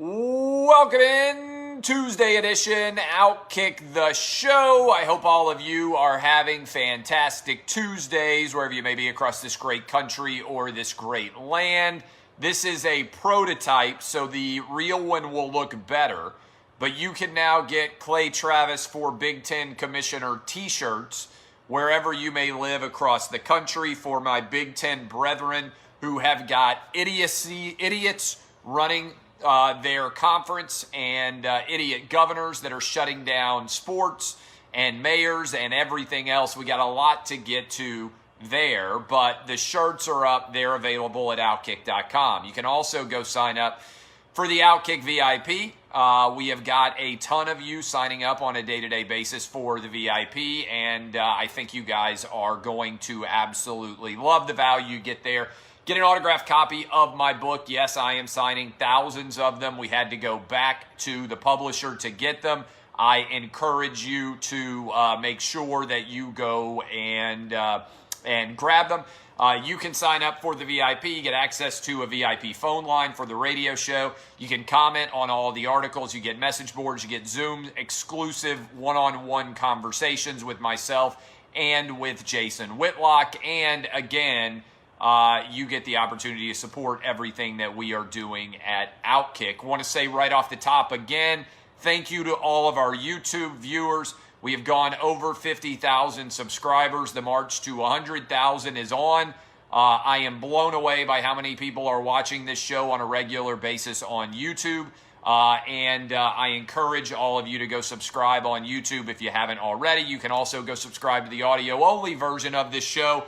Welcome in, Tuesday edition, Outkick the Show. I hope all of you are having fantastic Tuesdays, wherever you may be across this great country or this great land. This is a prototype, so the real one will look better. But you can now get Clay Travis for Big Ten Commissioner t-shirts wherever you may live across the country for my Big Ten brethren who have got idiots running their conference and idiot governors that are shutting down sports and mayors and everything else. We got a lot to get to there, but the shirts are up. They're available at Outkick.com. You can also go sign up for the Outkick VIP. We have got a ton of you signing up on a day-to-day basis for the VIP, and I think you guys are going to absolutely love the value you get there. Get an autographed copy of my book. Yes, I am signing thousands of them. We had to go back to the publisher to get them. I encourage you to make sure that you go and grab them. You can sign up for the VIP, get access to a VIP phone line for the radio show. You can comment on all the articles. You get message boards. You get Zoom exclusive one-on-one conversations with myself and with Jason Whitlock. And again, you get the opportunity to support everything that we are doing at Outkick. I want to say right off the top again, thank you to all of our YouTube viewers. We have gone over 50,000 subscribers. The march to 100,000 is on. I am blown away by how many people are watching this show on a regular basis on YouTube. And I encourage all of you to go subscribe on YouTube if you haven't already. You can also go subscribe to the audio-only version of this show.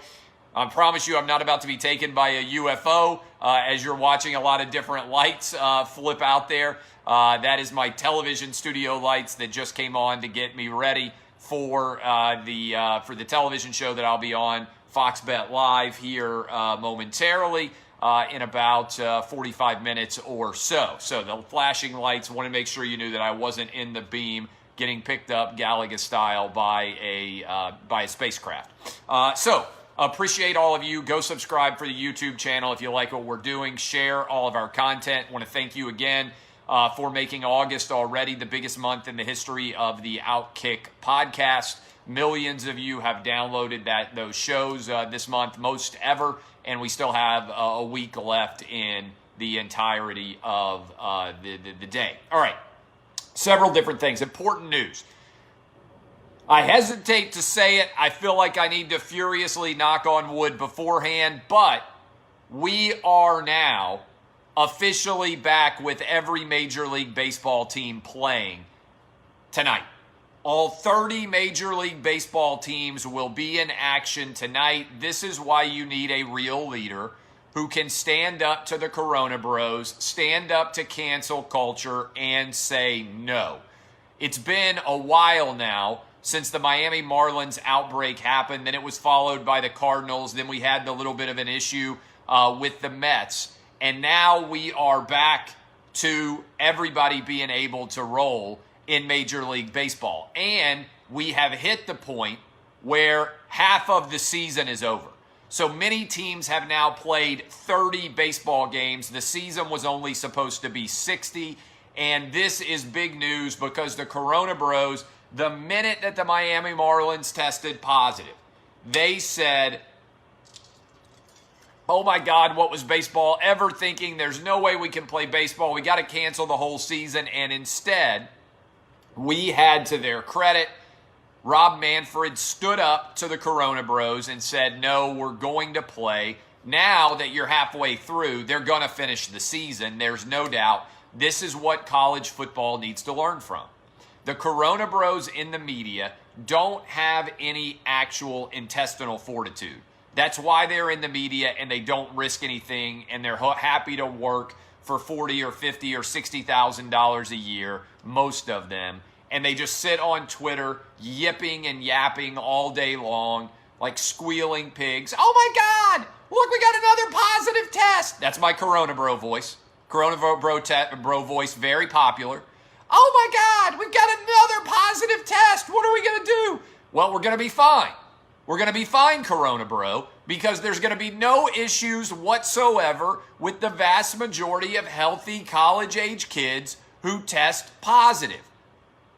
I promise you I'm not about to be taken by a UFO as you're watching a lot of different lights flip out there. That is my television studio lights that just came on to get me ready for the television show that I'll be on, Fox Bet Live, here momentarily in about 45 minutes or so. So the flashing lights, want to make sure you knew that I wasn't in the beam getting picked up Galaga style by a spacecraft. Appreciate all of you. Go subscribe for the YouTube channel if you like what we're doing. Share all of our content. Want to thank you again for making August already the biggest month in the history of the Outkick podcast. Millions of you have downloaded those shows this month, most ever, and we still have a week left in the entirety of the day. All right, several different things. Important news. I hesitate to say it. I feel like I need to furiously knock on wood beforehand, but we are now officially back with every Major League Baseball team playing tonight. All 30 Major League Baseball teams will be in action tonight. This is why you need a real leader who can stand up to the Corona Bros, stand up to cancel culture, and say no. It's been a while now since the Miami Marlins outbreak happened. Then it was followed by the Cardinals. Then we had the little bit of an issue with the Mets. And now we are back to everybody being able to roll in Major League Baseball. And we have hit the point where half of the season is over. So many teams have now played 30 baseball games. The season was only supposed to be 60. And this is big news because the Corona Bros, the minute that the Miami Marlins tested positive, they said, oh my God, what was baseball ever thinking? There's no way we can play baseball. We got to cancel the whole season. And instead, we had, to their credit, Rob Manfred stood up to the Corona Bros and said, no, we're going to play. Now that you're halfway through, they're going to finish the season. There's no doubt. This is what college football needs to learn from. The Corona Bros in the media don't have any actual intestinal fortitude. That's why they're in the media and they don't risk anything, and they're happy to work for $40 or $50 or $60,000 a year, most of them, and they just sit on Twitter yipping and yapping all day long like squealing pigs. Oh my God, look, we got another positive test. That's my Corona Bro voice. Corona Bro voice, very popular. Oh my God, we've got another positive test. What are we going to do? Well, we're going to be fine. We're going to be fine, Corona Bro, because there's going to be no issues whatsoever with the vast majority of healthy college-age kids who test positive.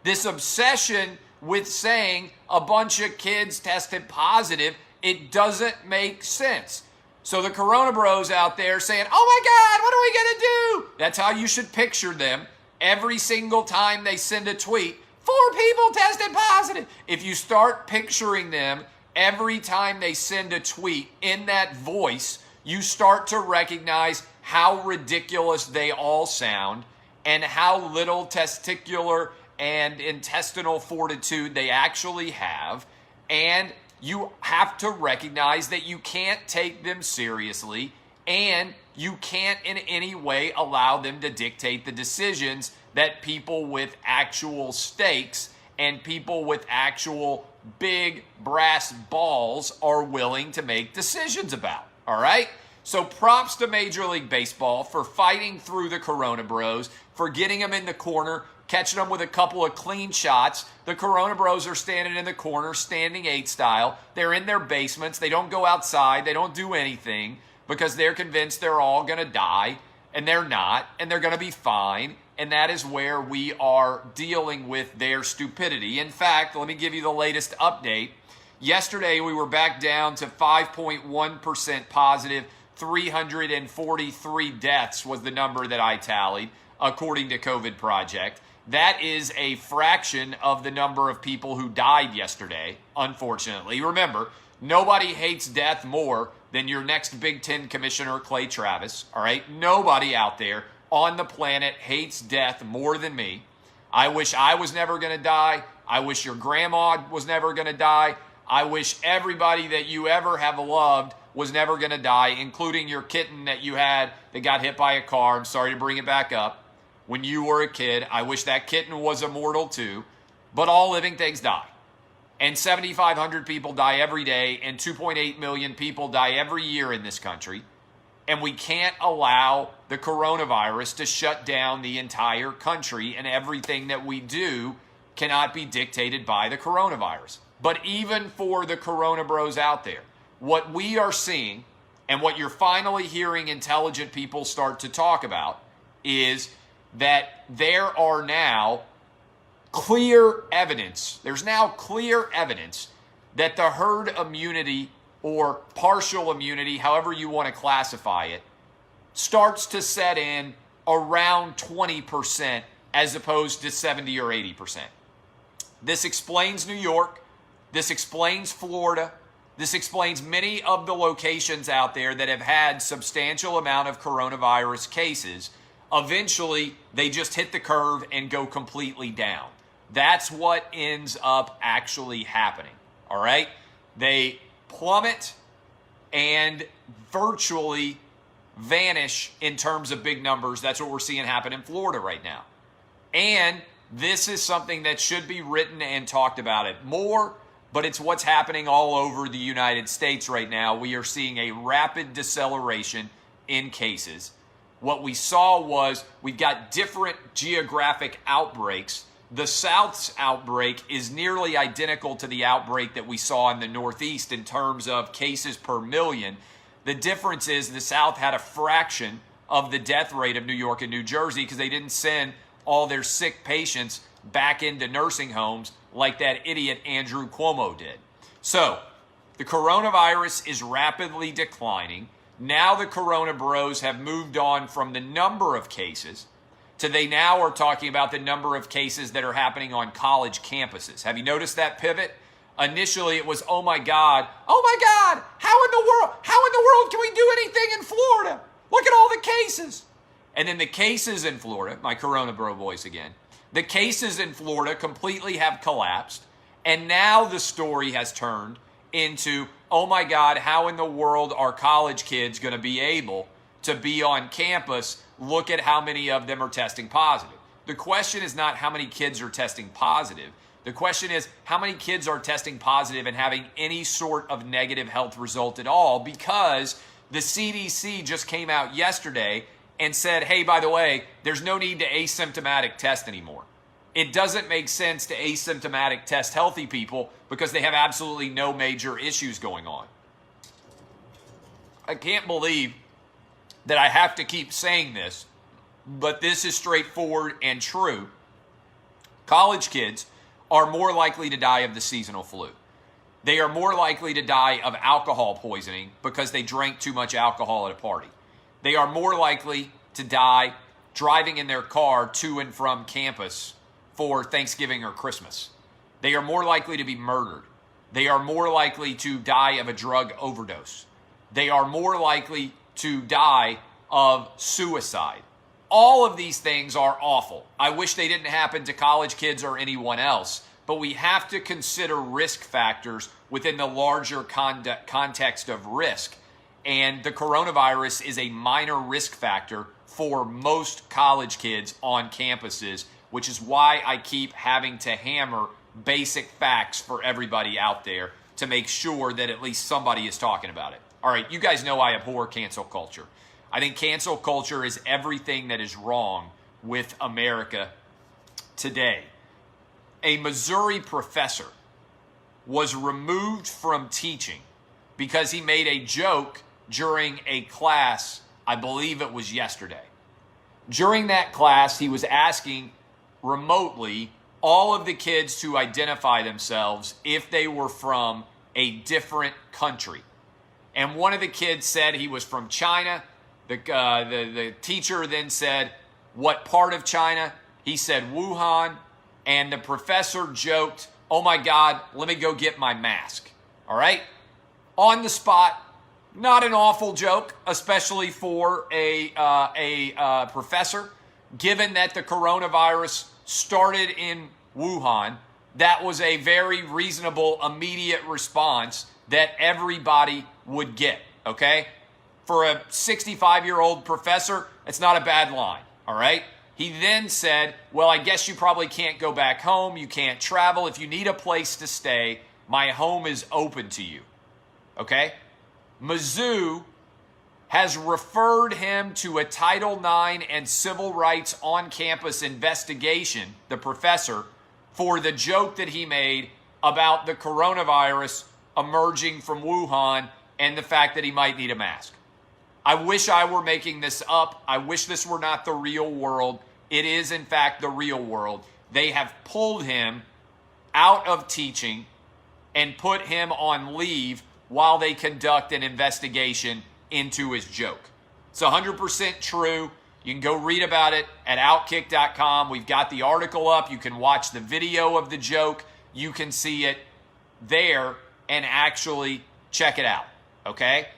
This obsession with saying a bunch of kids tested positive, it doesn't make sense. So the Corona Bros out there saying, oh my God, what are we going to do? That's how you should picture them every single time they send a tweet. 4 people tested positive. If you start picturing them every time they send a tweet in that voice, you start to recognize how ridiculous they all sound and how little testicular and intestinal fortitude they actually have. And you have to recognize that you can't take them seriously and you can't in any way allow them to dictate the decisions that people with actual stakes and people with actual big brass balls are willing to make decisions about. All right? So props to Major League Baseball for fighting through the Corona Bros, for getting them in the corner, catching them with a couple of clean shots. The Corona Bros are standing in the corner, standing 8 style. They're in their basements. They don't go outside. They don't do anything because they're convinced they're all going to die, and they're not, and they're going to be fine. And that is where we are dealing with their stupidity. In fact, let me give you the latest update. Yesterday, we were back down to 5.1% positive. 343 deaths was the number that I tallied, according to COVID Project. That is a fraction of the number of people who died yesterday, unfortunately. Remember, nobody hates death more than your next Big Ten commissioner, Clay Travis. All right? Nobody out there on the planet hates death more than me. I wish I was never going to die. I wish your grandma was never going to die. I wish everybody that you ever have loved was never going to die, including your kitten that you had that got hit by a car. I'm sorry to bring it back up. When you were a kid, I wish that kitten was immortal too. But all living things die. And 7,500 people die every day, and 2.8 million people die every year in this country. And we can't allow the coronavirus to shut down the entire country, and everything that we do cannot be dictated by the coronavirus. But even for the Corona Bros out there, what we are seeing and what you're finally hearing intelligent people start to talk about is that there are now clear evidence. There's now clear evidence that the herd immunity or partial immunity, however you want to classify it, starts to set in around 20% as opposed to 70 or 80%. This explains New York. This explains Florida. This explains many of the locations out there that have had substantial amount of coronavirus cases. Eventually, they just hit the curve and go completely down. That's what ends up actually happening, all right? They plummet and virtually vanish in terms of big numbers. That's what we're seeing happen in Florida right now. And this is something that should be written and talked about it more, but it's what's happening all over the United States right now. We are seeing a rapid deceleration in cases. What we saw was we've got different geographic outbreaks. The South's outbreak is nearly identical to the outbreak that we saw in the Northeast in terms of cases per million. The difference is the South had a fraction of the death rate of New York and New Jersey because they didn't send all their sick patients back into nursing homes like that idiot Andrew Cuomo did. So the coronavirus is rapidly declining. Now the Corona Bros have moved on from the number of cases to they now are talking about the number of cases that are happening on college campuses. Have you noticed that pivot? Initially it was, oh my God, how in the world can we do anything in Florida? Look at all the cases. And then the cases in Florida, my Corona Bro voice again, the cases in Florida completely have collapsed. And now the story has turned into, oh my God, how in the world are college kids going to be able to be on campus? Look at how many of them are testing positive. The question is not how many kids are testing positive. The question is how many kids are testing positive and having any sort of negative health result at all, because the CDC just came out yesterday and said, hey, by the way, there's no need to asymptomatic test anymore. It doesn't make sense to asymptomatic test healthy people because they have absolutely no major issues going on. I can't believe that I have to keep saying this, but this is straightforward and true. College kids are more likely to die of the seasonal flu. They are more likely to die of alcohol poisoning because they drank too much alcohol at a party. They are more likely to die driving in their car to and from campus for Thanksgiving or Christmas. They are more likely to be murdered. They are more likely to die of a drug overdose. They are more likely to die of suicide. All of these things are awful. I wish they didn't happen to college kids or anyone else, but we have to consider risk factors within the larger context of risk. And the coronavirus is a minor risk factor for most college kids on campuses, which is why I keep having to hammer basic facts for everybody out there to make sure that at least somebody is talking about it. All right, you guys know I abhor cancel culture. I think cancel culture is everything that is wrong with America today. A Missouri professor was removed from teaching because he made a joke during a class, I believe it was yesterday. During that class, he was asking remotely all of the kids to identify themselves if they were from a different country. And one of the kids said he was from China. The teacher then said, "What part of China?" He said, "Wuhan." And the professor joked, "Oh my God, let me go get my mask." All right? On the spot, not an awful joke, especially for a professor, given that the coronavirus started in Wuhan. That was a very reasonable, immediate response that everybody would get, okay? For a 65-year-old professor, it's not a bad line, all right? He then said, "Well, I guess you probably can't go back home. You can't travel. If you need a place to stay, my home is open to you." Okay? Mizzou has referred him to a Title IX and civil rights on-campus investigation, the professor, for the joke that he made about the coronavirus emerging from Wuhan and the fact that he might need a mask. I wish I were making this up. I wish this were not the real world. It is, in fact, the real world. They have pulled him out of teaching and put him on leave while they conduct an investigation into his joke. It's 100% true. You can go read about it at Outkick.com. We've got the article up. You can watch the video of the joke. You can see it there and actually check it out, okay?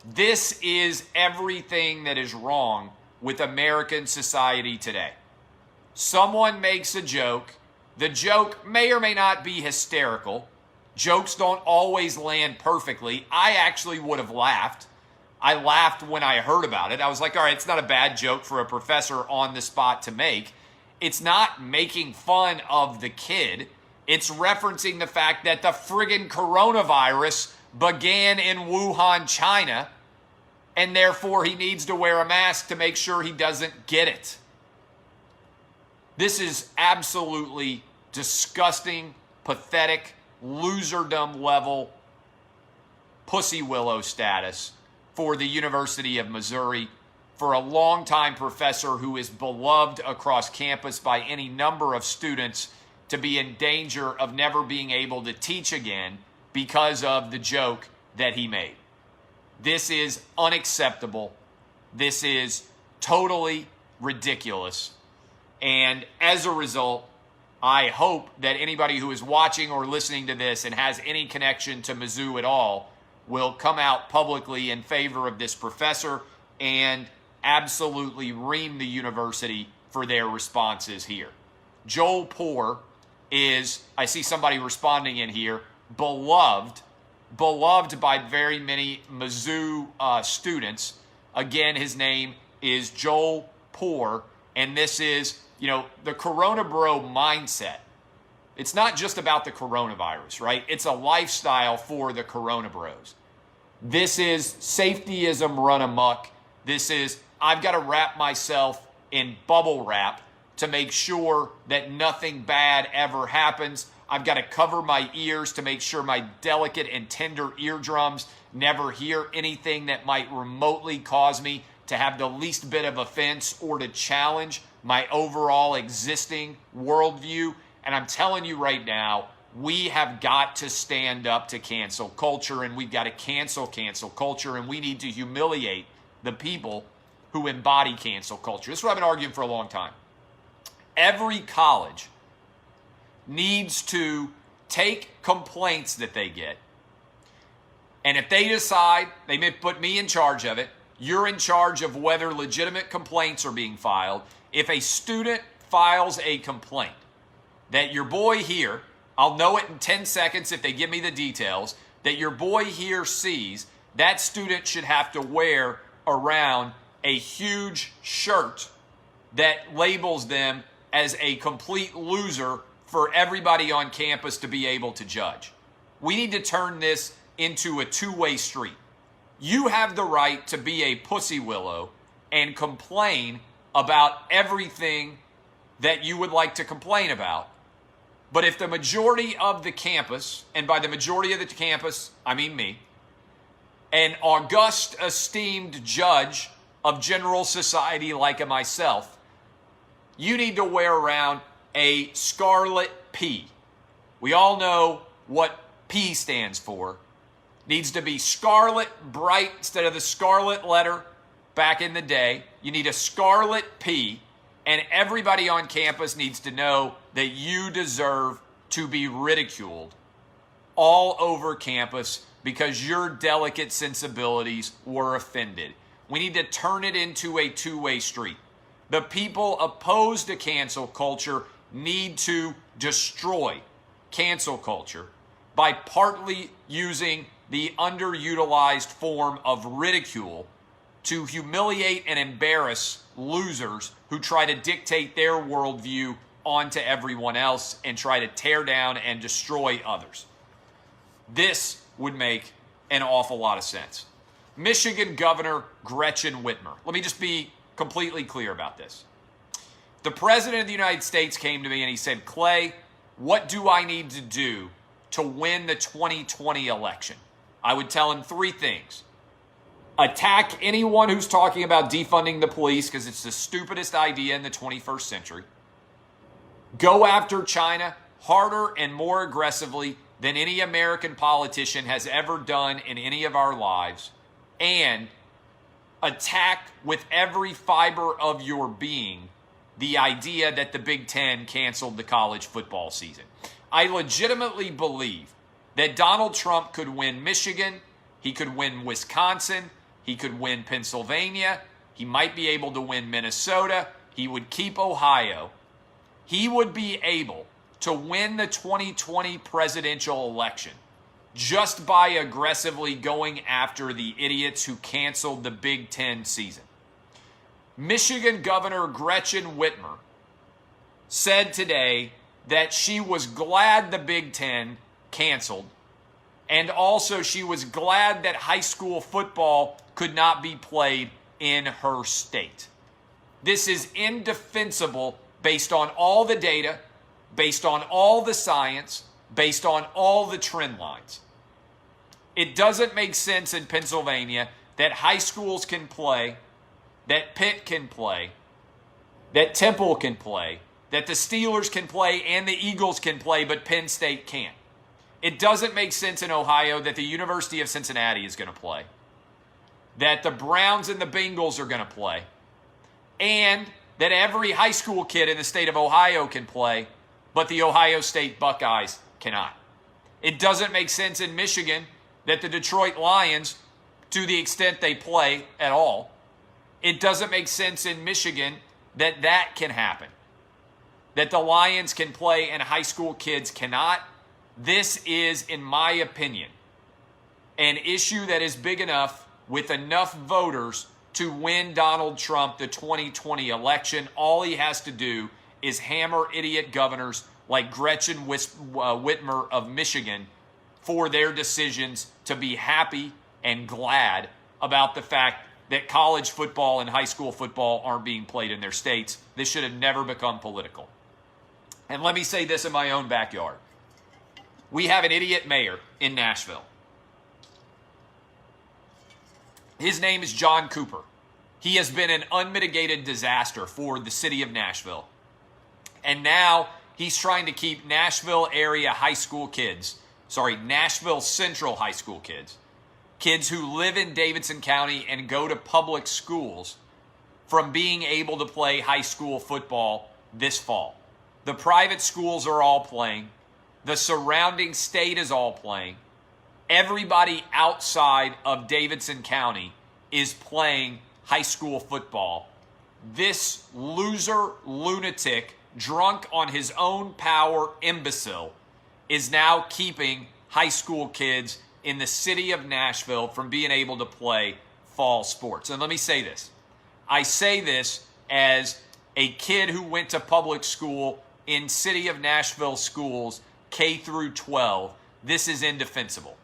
This is everything that is wrong with American society today. Someone makes a joke. The joke may or may not be hysterical. Jokes don't always land perfectly. I actually would have laughed. I laughed when I heard about it. I was like, all right, it's not a bad joke for a professor on the spot to make. It's not making fun of the kid. It's referencing the fact that the friggin' coronavirus began in Wuhan, China, and therefore he needs to wear a mask to make sure he doesn't get it. This is absolutely disgusting, pathetic, loserdom level pussy willow status for the University of Missouri, for a longtime professor who is beloved across campus by any number of students, to be in danger of never being able to teach again because of the joke that he made. This is unacceptable. This is totally ridiculous. And as a result, I hope that anybody who is watching or listening to this and has any connection to Mizzou at all will come out publicly in favor of this professor and absolutely ream the university for their responses here. Joel Poor is, I see somebody responding in here, beloved by very many Mizzou students. Again, his name is Joel Poor, and this is, the Corona Bro mindset. It's not just about the coronavirus, right? It's a lifestyle for the Corona Bros. This is safetyism run amok. This is, I've got to wrap myself in bubble wrap to make sure that nothing bad ever happens. I've got to cover my ears to make sure my delicate and tender eardrums never hear anything that might remotely cause me to have the least bit of offense or to challenge my overall existing worldview. And I'm telling you right now, we have got to stand up to cancel culture, and we've got to cancel culture, and we need to humiliate the people who embody cancel culture. This is what I've been arguing for a long time. Every college needs to take complaints that they get, and if they decide, they may put me in charge of it, you're in charge of whether legitimate complaints are being filed. If a student files a complaint that your boy here, I'll know it in 10 seconds if they give me the details, that your boy here sees, that student should have to wear around a huge shirt that labels them as a complete loser for everybody on campus to be able to judge. We need to turn this into a two-way street. You have the right to be a pussy willow and complain about everything that you would like to complain about. But if the majority of the campus, and by the majority of the campus, I mean me, an august, esteemed judge of general society like myself, you need to wear around a scarlet P. We all know what P stands for. Needs to be scarlet bright instead of the scarlet letter back in the day. You need a scarlet P, and everybody on campus needs to know that you deserve to be ridiculed all over campus because your delicate sensibilities were offended. We need to turn it into a two-way street. The people opposed to cancel culture need to destroy cancel culture by partly using the underutilized form of ridicule to humiliate and embarrass losers who try to dictate their worldview onto everyone else and try to tear down and destroy others. This would make an awful lot of sense. Michigan Governor Gretchen Whitmer. Let me just be completely clear about this. The President of the United States came to me and he said, Clay, what do I need to do to win the 2020 election? I would tell him three things. Attack anyone who's talking about defunding the police because it's the stupidest idea in the 21st century. Go after China harder and more aggressively than any American politician has ever done in any of our lives. And attack with every fiber of your being the idea that the Big Ten canceled the college football season. I legitimately believe that Donald Trump could win Michigan, he could win Wisconsin, he could win Pennsylvania, he might be able to win Minnesota, he would keep Ohio. He would be able to win the 2020 presidential election just by aggressively going after the idiots who canceled the Big Ten season. Michigan Governor Gretchen Whitmer said today that she was glad the Big Ten canceled, and also she was glad that high school football could not be played in her state. This is indefensible based on all the data, based on all the science, based on all the trend lines. It doesn't make sense in Pennsylvania that high schools can play, that Pitt can play, that Temple can play, that the Steelers can play and the Eagles can play, but Penn State can't. It doesn't make sense in Ohio that the University of Cincinnati is going to play, that the Browns and the Bengals are going to play, and that every high school kid in the state of Ohio can play, but the Ohio State Buckeyes cannot. It doesn't make sense in Michigan that the Detroit Lions, to the extent they play at all, it doesn't make sense in Michigan that that can happen, that the Lions can play and high school kids cannot. This is, in my opinion, an issue that is big enough with enough voters to win Donald Trump the 2020 election. All he has to do is hammer idiot governors like Gretchen Whitmer of Michigan for their decisions to be happy and glad about the fact that college football and high school football aren't being played in their states. This should have never become political. And let me say this in my own backyard. We have an idiot mayor in Nashville. His name is John Cooper. He has been an unmitigated disaster for the city of Nashville. And now he's trying to keep Nashville area high school kids, Nashville Central high school kids who live in Davidson County and go to public schools, from being able to play high school football this fall. The private schools are all playing. The surrounding state is all playing. Everybody outside of Davidson County is playing high school football. This loser, lunatic, drunk on his own power imbecile is now keeping high school kids in the city of Nashville from being able to play fall sports. And let me say this. I say this as a kid who went to public school in city of Nashville schools, K through 12. This is indefensible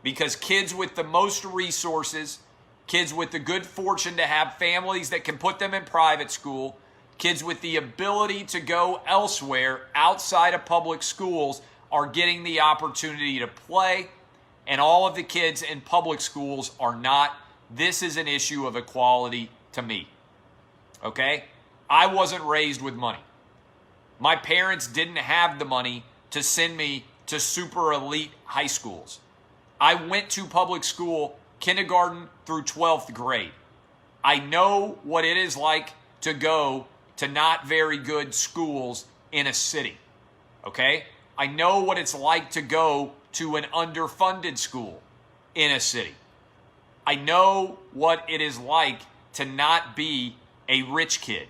because kids with the most resources, kids with the good fortune to have families that can put them in private school, kids with the ability to go elsewhere outside of public schools are getting the opportunity to play, and all of the kids in public schools are not. This is an issue of equality to me. Okay? I wasn't raised with money. My parents didn't have the money to send me to super elite high schools. I went to public school, kindergarten through 12th grade. I know what it is like to go to not very good schools in a city. Okay? I know what it's like to go to an underfunded school in a city. I know what it is like to not be a rich kid.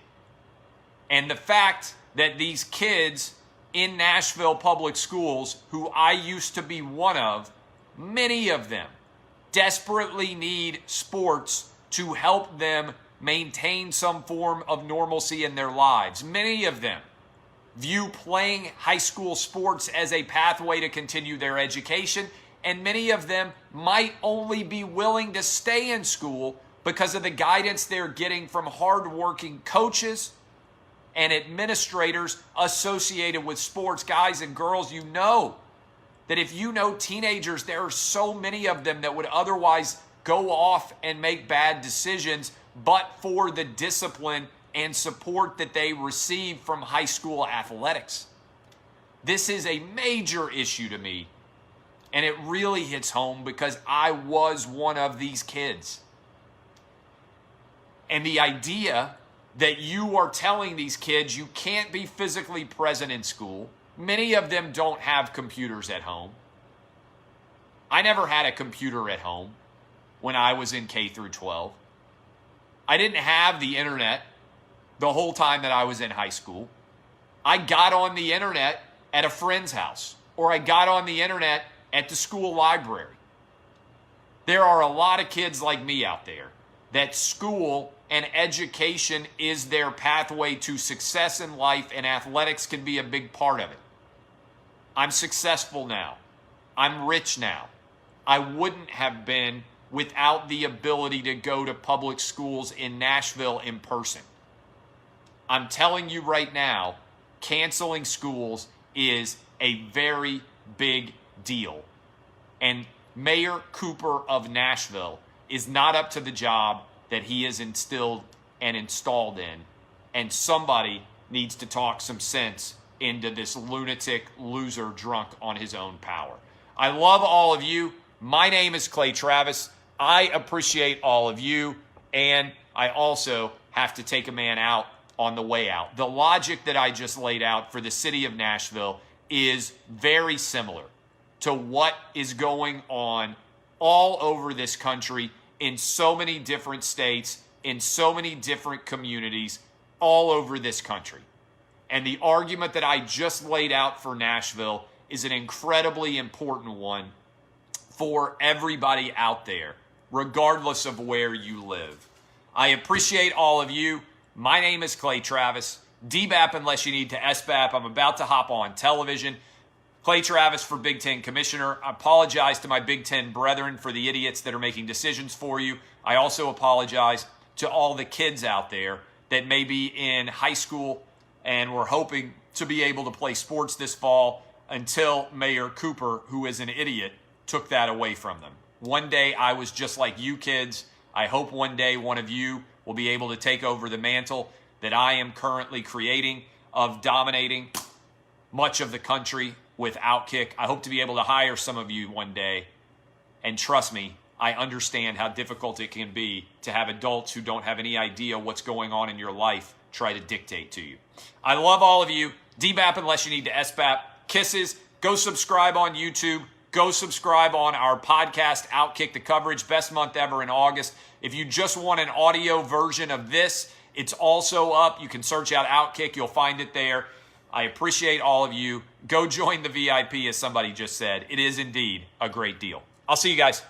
And the fact that these kids in Nashville public schools, who I used to be one of, many of them desperately need sports to help them maintain some form of normalcy in their lives. Many of them view playing high school sports as a pathway to continue their education, and many of them might only be willing to stay in school because of the guidance they're getting from hardworking coaches and administrators associated with sports. Guys and girls, you know that if you know teenagers, there are so many of them that would otherwise go off and make bad decisions, but for the discipline and support that they receive from high school athletics. This is a major issue to me, and it really hits home because I was one of these kids. And the idea that you are telling these kids you can't be physically present in school. Many of them don't have computers at home. I never had a computer at home when I was in K through 12. I didn't have the internet the whole time that I was in high school. I got on the internet at a friend's house, or I got on the internet at the school library. There are a lot of kids like me out there that school and education is their pathway to success in life, and athletics can be a big part of it. I'm successful now. I'm rich now. I wouldn't have been without the ability to go to public schools in Nashville in person. I'm telling you right now, canceling schools is a very big deal. And Mayor Cooper of Nashville is not up to the job that he has instilled and installed in. And somebody needs to talk some sense into this lunatic loser drunk on his own power. I love all of you. My name is Clay Travis. I appreciate all of you. And I also have to take a man out on the way out. The logic that I just laid out for the city of Nashville is very similar to what is going on all over this country in so many different states, in so many different communities, all over this country. And the argument that I just laid out for Nashville is an incredibly important one for everybody out there, regardless of where you live. I appreciate all of you. My name is Clay Travis. DBAP unless you need to SBAP. I'm about to hop on television. Clay Travis for Big Ten Commissioner. I apologize to my Big Ten brethren for the idiots that are making decisions for you. I also apologize to all the kids out there that may be in high school and we're hoping to be able to play sports this fall. until Mayor Cooper, who is an idiot, took that away from them. One day I was just like you kids. I hope one day one of you will be able to take over the mantle that I am currently creating of dominating much of the country with Outkick. I hope to be able to hire some of you one day. And trust me, I understand how difficult it can be to have adults who don't have any idea what's going on in your life try to dictate to you. I love all of you. DBAP unless you need to SBAP. Kisses. Go subscribe on YouTube. Go subscribe on our podcast, Outkick the Coverage. Best month ever in August. If you just want an audio version of this, it's also up. You can search out Outkick. You'll find it there. I appreciate all of you. Go join the VIP, as somebody just said. It is indeed a great deal. I'll see you guys.